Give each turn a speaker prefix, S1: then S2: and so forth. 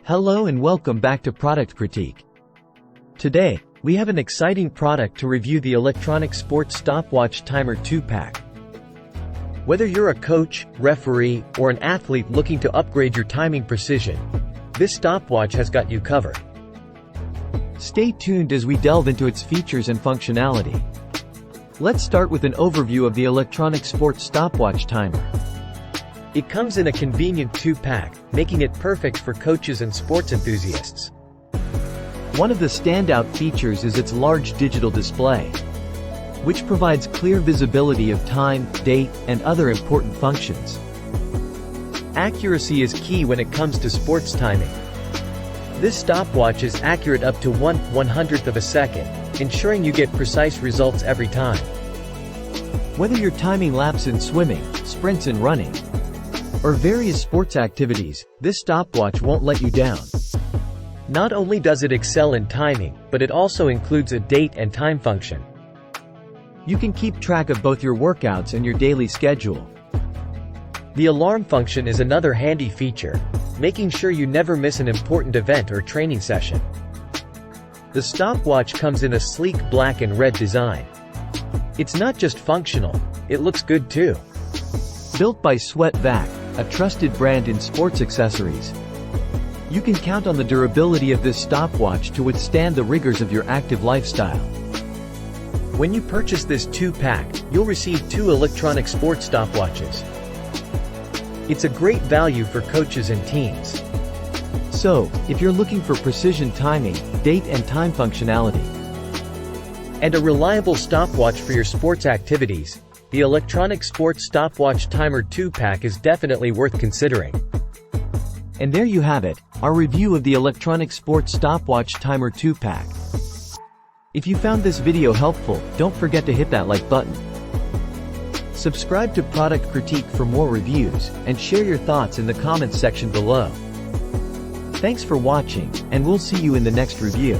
S1: Hello and welcome back to Product Critique. Today, we have an exciting product to review: the electronic sports stopwatch timer 2-pack. Whether you're a coach, referee, or an athlete looking to upgrade your timing precision, this stopwatch has got you covered. Stay tuned as we delve into its features and functionality. Let's start with an overview of the electronic sports stopwatch timer. It comes in a convenient 2-pack, making it perfect for coaches and sports enthusiasts. One of the standout features is its large digital display, which provides clear visibility of time, date, and other important functions. Accuracy is key when it comes to sports timing. This stopwatch is accurate up to 1/100th of a second, ensuring you get precise results every time. Whether you're timing laps in swimming, sprints in running, or various sports activities, this stopwatch won't let you down. Not only does it excel in timing, but it also includes a date and time function. You can keep track of both your workouts and your daily schedule. The alarm function is another handy feature, making sure you never miss an important event or training session. The stopwatch comes in a sleek black and red design. It's not just functional, it looks good too. Built by SweatVac, a trusted brand in sports accessories, you can count on the durability of this stopwatch to withstand the rigors of your active lifestyle. When you purchase this 2-pack, you'll receive 2 electronic sports stopwatches. It's a great value for coaches and teams. So, if you're looking for precision timing, date and time functionality, and a reliable stopwatch for your sports activities, the electronic sports stopwatch timer 2-pack is definitely worth considering. And there you have it, our review of the electronic sports stopwatch timer 2-pack. If you found this video helpful, don't forget to hit that like button. Subscribe to Product Critique for more reviews, and share your thoughts in the comments section below. Thanks for watching, and we'll see you in the next review.